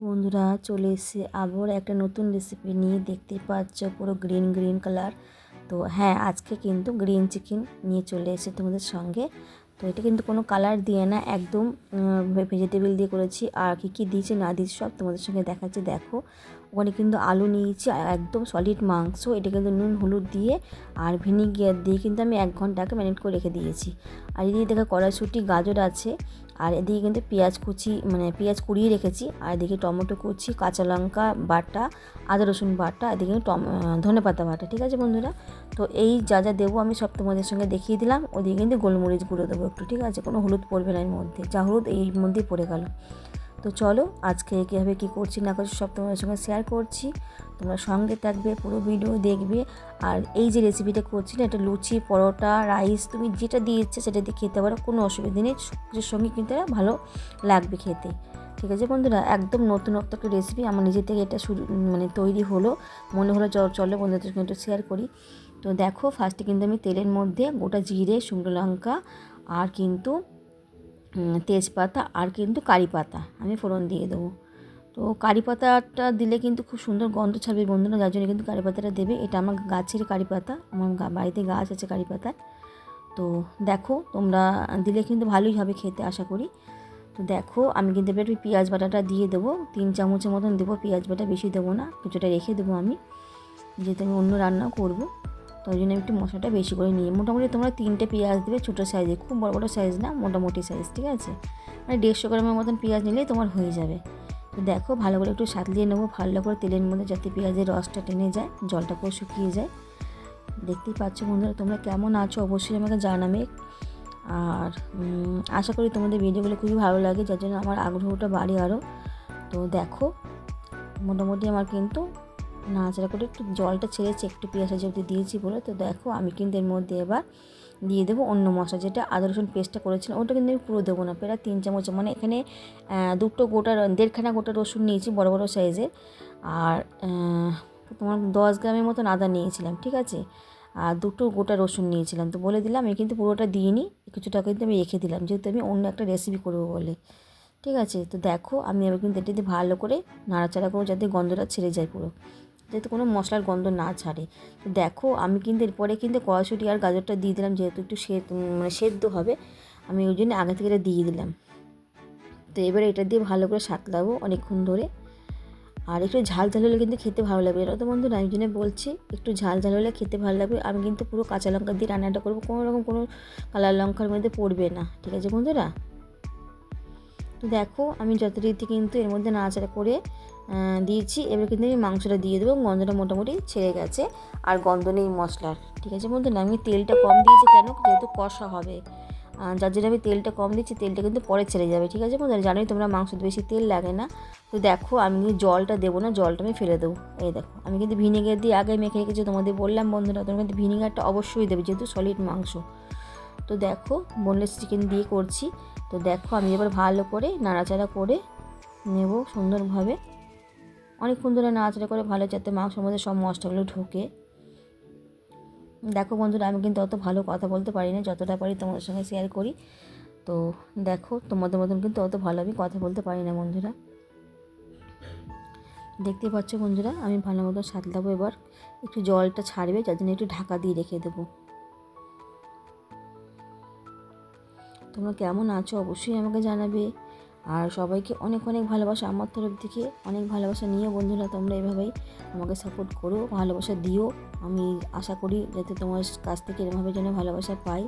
বন্ধুরা চলে এসেছে আবার একটা নতুন রেসিপি নিয়ে। দেখতেই পাচ্ছ পুরো গ্রিন গ্রিন কালার। তো হ্যাঁ, আজকে কিন্তু গ্রিন চিকেন নিয়ে চলে এসেছে তোমাদের সঙ্গে। তো এটা কিন্তু কোনো কালার দিয়ে না, একদম ভেজিটেবল দিয়ে করেছি। আর কী কী দিয়েছি না দিয়েছি সব তোমাদের সঙ্গে দেখাচ্ছি। দেখো ওখানে কিন্তু আলু নিয়েছি আর একদম সলিড মাংস। এটা কিন্তু নুন হলুদ দিয়ে আর ভিনিগার দিয়ে কিন্তু আমি 1 ঘন্টা আগে ম্যারিনেট করে রেখে দিয়েছি। আর এদিকে দেখো কড়াইশুঁটি গাজর আছে। আর এদিকে কিন্তু পেঁয়াজ কুচি পেঁয়াজ কুড়িয়ে রেখেছি। আর এদিকে টমেটো কুচি, কাঁচা লঙ্কা বাটা, আদা রসুন বাটা, এদিকে ধনেপাতা বাটা। ঠিক আছে বন্ধুরা, তো এই যা যা দেবো আমি সব তোমাদের সঙ্গে দেখিয়ে দিলাম। ওদিকে কিন্তু গোলমরিচ গুঁড়ো দেবো একটু, ঠিক আছে, কোনো হলুদ পড়বে না এর মধ্যে, যা হলুদ এই মধ্যেই পড়ে গেল। তো চলো আজকে কীভাবে কী করছি না করছি সব তোমাদের সঙ্গে শেয়ার করছি। তোমরা সঙ্গে থাকবে, পুরো ভিডিও দেখবে। আর এই যে রেসিপিটা করছি না, এটা লুচি, পরোটা, রাইস, তুমি যেটা দিয়ে ইচ্ছে সেটা দিয়ে খেতে পারো, কোনো অসুবিধা নেই। সবকিছুর সঙ্গে কিন্তু এটা ভালো লাগবে খেতে। ঠিক আছে বন্ধুরা, একদম নতুন একটা রেসিপি আমার নিজে থেকে এটা তৈরি হলো, মনে হলো চলো বন্ধুদের সঙ্গে একটু শেয়ার করি। তো দেখো ফার্স্টে কিন্তু আমি তেলের মধ্যে গোটা জিরে, শুকনো লঙ্কা আর কিন্তু তেজপাতা আর কিন্তু কারি পাতা আমি ফোড়ন দিয়ে দেবো। তো কারি পাতাটা দিলে কিন্তু খুব সুন্দর গন্ধ ছাড়বে বন্ধুরা, যার জন্য কিন্তু কারি পাতাটা দেবে। এটা আমার গাছের কারি পাতা, আমার বাড়িতে গাছ আছে কারি পাতা। তো দেখো তোমরা দিলে কিন্তু ভালোই হবে খেতে, আশা করি। তো দেখো আমি কিন্তু এবার পেঁয়াজ বাটাটা দিয়ে দেবো, 3 চামচের মতন দেবো পেঁয়াজ বাটা, বেশি দেবো না, কিছুটা রেখে দেবো আমি, যেহেতু আমি অন্য রান্না করবো। তো ওই জন্য একটু মশলাটা বেশি করে নিয়ে, মোটামুটি তোমরা 3টে পেঁয়াজ দেবে, ছোটো সাইজে, খুব বড় বড় সাইজ না, মোটামুটি সাইজ, ঠিক আছে। 150 গ্রামের মতন পেঁয়াজ নিলেই তোমার হয়ে যাবে। তো দেখো ভালো করে একটু সাঁতলিয়ে নেবো ভালো করে তেলের মধ্যে, যাতে পেঁয়াজের রসটা টেনে যায়, জলটা পুরো শুকিয়ে যায়। দেখতেই পাচ্ছ বন্ধুরা, তোমরা কেমন আছো অবশ্যই আমাকে জানাবে। আর আশা করি তোমাদের ভিডিওগুলো খুবই ভালো লাগে, যার জন্য আমার আগ্রহটা বাড়ে আরও। তো দেখো মোটামুটি আমার কিন্তু নাড়াচাড়া করে একটু জলটা ছেড়েছে, একটু পেঁয়াজটা যেহেতু দিয়েছি বলে। তো দেখো আমি কিন্তু এর মধ্যে এবার দিয়ে দেবো অন্য মশলা, যেটা আদা রসুন পেস্টটা করেছিলাম, ওটা কিন্তু আমি পুরো দেবো না, প্রায় 3 চামচ, এখানে 2টো গোটা 1.5খানা গোটা রসুন নিয়েছি বড় বড় সাইজের। আর তোমার 10 গ্রামের মতন আদা নিয়েছিলাম, ঠিক আছে। আর 2টো গোটা রসুন নিয়েছিলাম। তো বলে দিলাম আমি কিন্তু পুরোটা দিইনি, কিছুটা কিন্তু আমি রেখে দিলাম, যেহেতু আমি অন্য একটা রেসিপি করবো বলে। ঠিক আছে, তো দেখো আমি এবার কিন্তু এটাতে ভালো করে নাড়াচাড়া করবো, যাতে গন্ধটা ছেড়ে যায় পুরো, যাতে কোনো মশলার গন্ধ না ছাড়ে। তো দেখো আমি কিন্তু এরপরে কিন্তু কড়াইশুঁটি আর গাজরটা দিয়ে দিলাম, যেহেতু একটু সেদ্ধ হবে, আমি ওই জন্য আগে থেকে এটা দিয়ে দিলাম। তো এবারে এটা দিয়ে ভালো করে সাঁতলাবো অনেকক্ষণ ধরে। আর একটু ঝাল ঝাল হলে কিন্তু খেতে ভালো লাগবে, এটা তো বন্ধুরা আমি জন্য বলছি, একটু ঝাল ঝাল হলে খেতে ভালো লাগবে। আমি কিন্তু পুরো কাঁচা লঙ্কা দিয়ে রান্নাটা করবো, কোনো রকম কোনো কালার লঙ্কার মধ্যে পড়বে না, ঠিক আছে বন্ধুরা। তো দেখো আমি যথারীতি কিন্তু এর মধ্যে নাড়াচাড়া করে দিয়েছি। এবার কিন্তু আমি মাংসটা দিয়ে দেবো, গন্ধটা মোটামুটি ছেড়ে গেছে, আর গন্ধ নেই মশলার। ঠিক আছে বন্ধুরা, আমি তেলটা কম দিয়েছি কেন, যেহেতু কষা হবে, যার জন্য আমি তেলটা কম দিচ্ছি, তেলটা কিন্তু পরে ছেড়ে যাবে। ঠিক আছে বন্ধুরা, জানোই তোমরা মাংসতে বেশি তেল লাগে না। তো দেখো আমি জলটা দেবো না, জলটা আমি ফেলে দেবো। এই দেখো আমি কিন্তু ভিনেগার দিয়ে আগে মেখে রেখেছি, তোমাদের বললাম বন্ধুরা, তোমরা কিন্তু ভিনেগারটা অবশ্যই দেবে, যেহেতু সলিড মাংস। তো দেখো বোনলেস চিকেন দিয়ে করছি। তো দেখো আমি এবার ভালো করে নাড়াচাড়া করে নেব সুন্দরভাবে, অনেকক্ষণ ধরে নাড়াচাড়া করে ভালো, যাতে মাংসের মধ্যে সব মশলাগুলো ঢোকে। দেখো বন্ধুরা আমি কিন্তু অত ভালো কথা বলতে পারি না, যতটা পারি তোমাদের সঙ্গে শেয়ার করি। তো দেখো তোমাদের মতন কিন্তু অত ভালো আমি কথা বলতে পারি না বন্ধুরা। দেখতেই পাচ্ছ বন্ধুরা আমি ভালো মতো সাঁতলাবো, এবার একটু জলটা ছাড়বে, যার জন্য একটু ঢাকা দিয়ে রেখে দেবো। তোমরা কেমন আছো অবশ্যই আমাকে জানাবে। আর সবাইকে অনেক অনেক ভালোবাসা, আমার তরফ থেকে অনেক ভালোবাসা নিয়ে বন্ধুরা, তোমরা এভাবেই আমাকে সাপোর্ট করো, ভালোবাসা দিও। আমি আশা করি যাতে তোমার কাছ থেকে এরকমভাবে যেন ভালোবাসা পাই।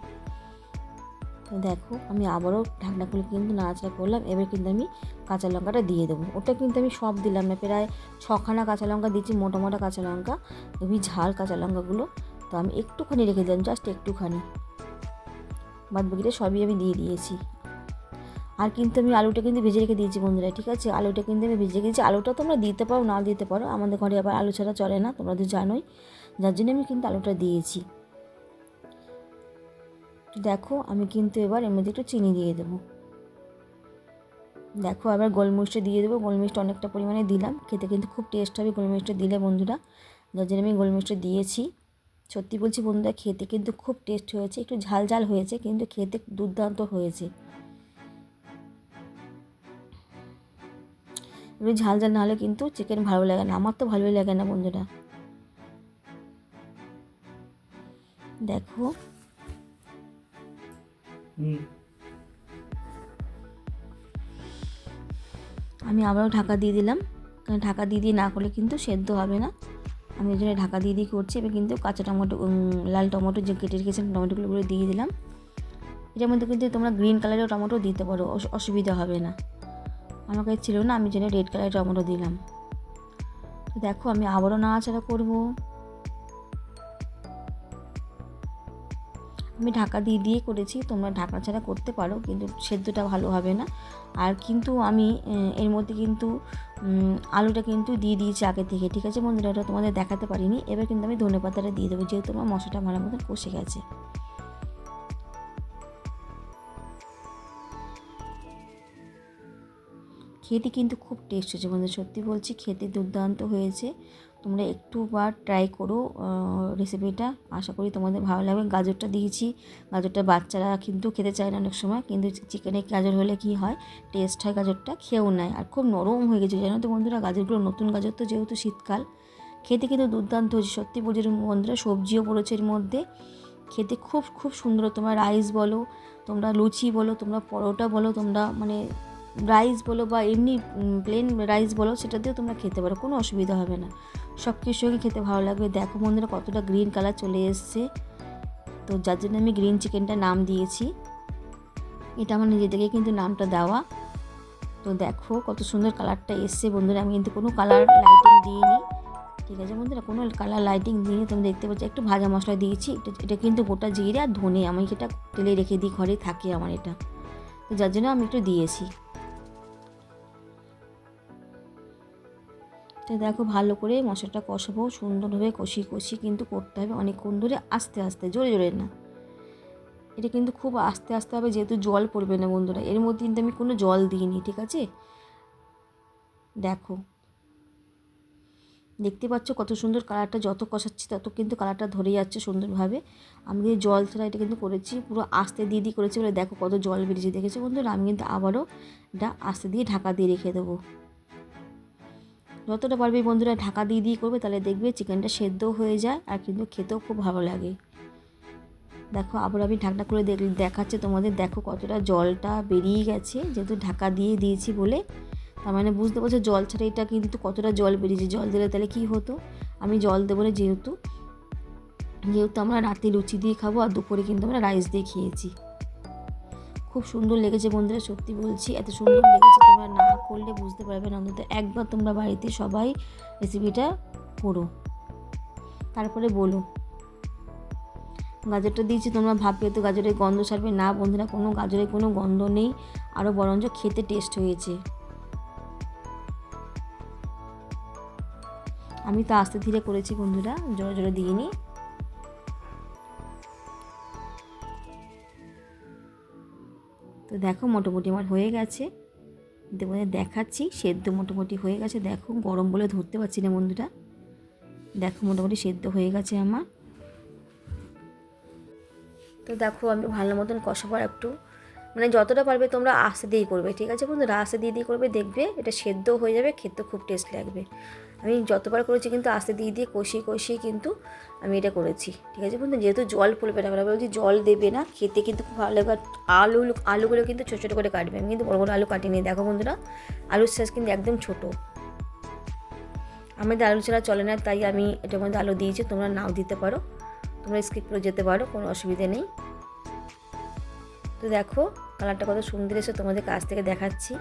তো দেখো আমি আবারও ঢাকনা খুলে কিন্তু নাড়াচাড়া করলাম। এবার কিন্তু আমি কাঁচা লঙ্কাটা দিয়ে দেবো, ওটা কিন্তু আমি সব দিলাম না, প্রায় 6খানা কাঁচা লঙ্কা দিচ্ছি, মোটা মোটা কাঁচা লঙ্কা, খুবই ঝাল কাঁচা লঙ্কাগুলো। তো আমি একটুখানি রেখে দিলাম, জাস্ট একটুখানি, বাদ বাকিটা সবই আমি দিয়ে দিয়েছি। আর কিন্তু আমি আলুটা কিন্তু ভেজে রেখে দিয়েছি বন্ধুরা, ঠিক আছে, আলুটা কিন্তু আমি ভেজে রেখেছি। আলুটা তোমরা দিতে পারো না দিতে পারো, আমাদের ঘরে আবার আলু ছাড়া চলে না, তোমরা তো জানোই, যার জন্য আমি কিন্তু আলুটা দিয়েছি। তো দেখো আমি কিন্তু এবার এর মধ্যে একটু চিনি দিয়ে দেবো। দেখো আবার গোলমরিচটা দিয়ে দেবো, গোলমরিচটা অনেকটা পরিমাণে দিলাম, খেতে কিন্তু খুব টেস্ট হবে গোলমরিচটা দিলে বন্ধুরা, যার জন্য আমি গোলমরিচটা দিয়েছি। সত্যি বলছি বন্ধুরা, খেতে কিন্তু খুব টেস্ট হয়েছে, একটু ঝাল ঝাল হয়েছে কিন্তু খেতে দুর্দান্ত হয়েছে। একটু ঝাল ঝাল না হলে কিন্তু চিকেন ভালো লাগে না, আমার তো ভালোই লাগে না বন্ধুরা। দেখো আমি আবারও ঢাকা দিয়ে দিলাম, কারণ ঢাকা দিয়ে না করলে কিন্তু সেদ্ধ হবে না। আমি ওই জন্য ঢাকা দিয়ে করছি। এবার কিন্তু কাঁচা টমেটো, লাল টমেটো যে কেটে রেখেছিলাম টমেটোগুলো দিয়ে দিলাম। এটার মধ্যে কিন্তু তোমরা গ্রিন কালারের টমেটো দিতে পারো, অসুবিধা হবে না। আমার কাছে ছিল না, আমি জন্য রেড কালারের টমেটো দিলাম। তো দেখো আমি আবারও নাড়াচাড়া করবো। আমি ঢাকা দিয়ে করেছি, তোমরা ঢাকা ছাড়া করতে পারো, কিন্তু সেদ্ধটা ভালো হবে না। আর কিন্তু আমি এর মধ্যে কিন্তু আলুটা কিন্তু দিয়ে দিয়েছি আগে থেকে, ঠিক আছে বন্ধুরা, ওটা তোমাদের দেখাতে পারিনি। এবার কিন্তু আমি ধনেপাতাটা দিয়ে দেবো, যেহেতু আমার মশলাটা ভালো মতন কষে গেছে। খেতে কিন্তু খুব টেস্ট হয়েছে বন্ধুরা, সত্যি বলছি খেতে দুর্দান্ত হয়েছে। তোমরা একটুবার ট্রাই করো রেসিপিটা, আশা করি তোমাদের ভালো লাগবে। গাজরটা দিয়েছি, গাজরটা বাচ্চারা কিন্তু খেতে চায় না অনেক সময়, কিন্তু চিকেনে গাজর হলে কি হয়, টেস্ট হয়, গাজরটা খেয়েও নেয়। আর খুব নরম হয়ে গেছে জানো তো বন্ধুরা, গাজরগুলো নতুন গাজর তো, যেহেতু শীতকাল, খেতে কিন্তু দুর্দান্ত হয়েছে সত্যি বলছি বন্ধুরা। সবজিও পড়েছে এর মধ্যে, খেতে খুব খুব সুন্দর। তোমরা রাইস বলো, তোমরা লুচি বলো, তোমরা পরোটা বলো, তোমরা মানে রাইস বলো বা এমনি প্লেন রাইস বলো, সেটা দিয়েও তোমরা খেতে পারো, কোনো অসুবিধা হবে না। সব কিছুর সঙ্গে খেতে ভালো লাগবে। দেখো বন্ধুরা কতটা গ্রিন কালার চলে এসছে, তো যার জন্য আমি গ্রিন চিকেনটা নাম দিয়েছি। এটা আমার নিজে থেকে কিন্তু নামটা দেওয়া। তো দেখো কত সুন্দর কালারটা এসছে বন্ধুরা, আমি কিন্তু কোনো কালার লাইটিং দিইনি, ঠিক আছে বন্ধুরা, কোনো কালার লাইটিং দিইনি। তুমি দেখতে পাচ্ছ একটু ভাজা মশলা দিয়েছি, এটা কিন্তু গোটা জিরে আর ধনে, আমি এটা তেলে রেখে দিই, ঘরে থাকে আমার এটা, তো যার জন্য আমি একটু দিয়েছি। তো দেখো ভালো করে মশলাটা কষাবো, সুন্দরভাবে কষিয়ে কিন্তু করতে হবে অনেকক্ষণ ধরে, আস্তে আস্তে, জোরে জোরে না। এটা কিন্তু খুব আস্তে আস্তে হবে, যেহেতু জল পড়বে না বন্ধুরা, এর মধ্যে কিন্তু আমি কোনো জল দিইনি, ঠিক আছে। দেখো দেখতে পাচ্ছ কত সুন্দর কালারটা, যত কষাচ্ছি তত কিন্তু কালারটা ধরে যাচ্ছে সুন্দরভাবে। আমি কিন্তু জল ছাড়া এটা কিন্তু করেছি, পুরো আস্তে দিয়ে করেছি বলে দেখো কত জল বেরিয়েছে, দেখেছো বন্ধুরা। আমি কিন্তু আবারও এটা আস্তে দিয়ে ঢাকা দিয়ে রেখে দেবো। যতটা পারবে বন্ধুরা ঢাকা দিয়ে করবে, তাহলে দেখবে চিকেনটা সেদ্ধও হয়ে যায়, আর কিন্তু খেতেও খুব ভালো লাগে। দেখো আবার আমি ঢাকনা খুলে দেখাচ্ছে তোমাদের, দেখো কতটা জলটা বেরিয়ে গেছে, যেহেতু ঢাকা দিয়ে দিয়েছি বলে। তার মানে বুঝতে পারছো জল ছাড়া এটা কিন্তু কতটা জল বেরিয়েছে, জল দিলে তাহলে কি হতো, আমি জল দেবো না, যেহেতু আমরা রাতে লুচি দিয়ে খাবো, আর দুপুরে কিন্তু আমরা রাইস দিয়ে খেয়েছি। খুব সুন্দর লেগেছে বন্ধুরা, সত্যি বলছি এত সুন্দর লেগেছে, তোমরা না করলে বুঝতে পারবে না। অন্তত একবার তোমরা বাড়িতে সবাই রেসিপিটা করো, তারপরে বলো। গাজরটা দিয়েছি, তোমরা ভাববে তো গাজরের গন্ধ ছাড়বে, না বন্ধুরা, কোনো গাজরের কোনো গন্ধ নেই, আরও বরঞ্চ খেতে টেস্ট হয়েছে। আমি তো আস্তে ধীরে করেছি বন্ধুরা, জোরে জোরে দিইনি। তো দেখো মোটামুটি আমার হয়ে গেছে, তোমাদের দেখাচ্ছি, সেদ্ধ মোটামুটি হয়ে গেছে। দেখো গরম বলে ধরতে পারছি না বন্ধুরা, দেখো মোটামুটি সেদ্ধ হয়ে গেছে আমার। তো দেখো আমি ভালো মতন কষাবার একটু, মানে যতটা পারবে তোমরা আস্তে দিয়ে করবে, ঠিক আছে বন্ধুরা, আস্তে দিয়ে করবে, দেখবে এটা সেদ্ধ হয়ে যাবে, খেতে খুব টেস্ট লাগবে। আমি যতবার করেছি কিন্তু আস্তে দিয়ে কষিয়ে কিন্তু আমি এটা করেছি, ঠিক আছে বন্ধু। যেহেতু জল পড়বে না, আমরা বলছি জল দেবে না, খেতে কিন্তু খুব ভালো লাগবে। আলুগুলো কিন্তু ছোটো ছোটো করে কাটবে, আমি কিন্তু বড় বড় আলু কাটিনি। দেখো বন্ধুরা আলুর সাইজ কিন্তু একদম ছোটো, আমাদের আলু ছাড়া চলে না, তাই আমি এটার মধ্যে আলু দিয়েছি, তোমরা নাও দিতে পারো, তোমরা স্কিপ করে যেতে পারো, কোনো অসুবিধে নেই। তো দেখো কালারটা কত সুন্দর এসে তোমাদের কাছ থেকে দেখাচ্ছি,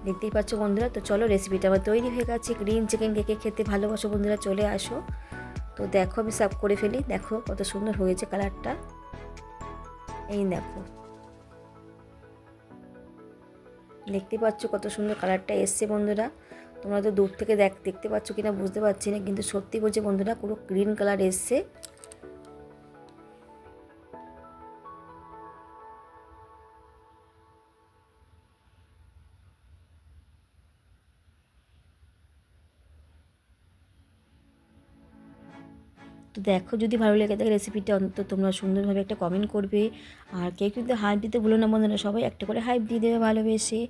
দেখতেই পাচ্ছ বন্ধুরা। তো চলো রেসিপিটা আমার তৈরি হয়ে গেছে, গ্রিন চিকেন কে খেতে ভালোবাসো বন্ধুরা, চলে আসো। তো দেখো আমি সার্ভ করে ফেলি, দেখো কত সুন্দর হয়েছে কালারটা, এই দেখো দেখতে পাচ্ছ কত সুন্দর কালারটা এসছে বন্ধুরা। তোমরা তো দূর থেকে দেখতে পাচ্ছ কিনা বুঝতে পারছি না, কিন্তু সত্যি বলছে বন্ধুরা পুরো গ্রিন কালার এসছে। তো দেখো, যদি ভালো লেগে থাকে রেসিপিটা অন্তত তোমরা সুন্দরভাবে একটা কমেন্ট করবে। আর কেউ কিন্তু হাইপ দিতে ভুলো না বন্ধুরা, সবাই একটা করে হাইপ দিয়ে দেবে ভালোবেসে।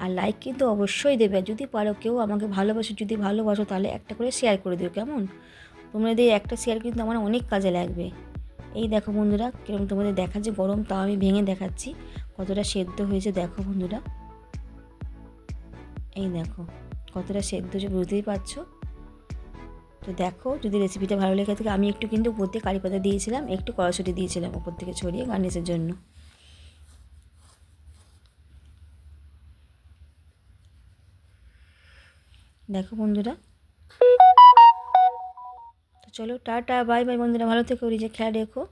আর লাইক কিন্তু অবশ্যই দেবে, যদি পারো কেউ আমাকে ভালোবাসো, যদি ভালোবাসো তাহলে একটা করে শেয়ার করে দিও, কেমন? তোমাদের একটা শেয়ার কিন্তু আমার অনেক কাজে লাগবে। এই দেখো বন্ধুরা, কিরকম তোমাদের দেখাচ্ছে গরম, তাও আমি ভেঙে দেখাচ্ছি কতটা সেদ্ধ হয়েছে। দেখো বন্ধুরা, এই দেখো কতটা সেদ্ধ হয়েছে, বুঝতেই পারছো। তো দেখো, যদি রেসিপিটা ভালো লেগে থাকে, আমি একটু কিন্তু উপর দিয়ে কারি পাতা দিয়েছিলাম, একটু কড়াইশুঁটি দিয়েছিলাম উপর থেকে ছড়িয়ে গার্নিশের জন্য। দেখো বন্ধুরা, তো চলো টাটা বাই বাই বন্ধুরা, ভালো থেকো, নিজে খেয়াল রেখো।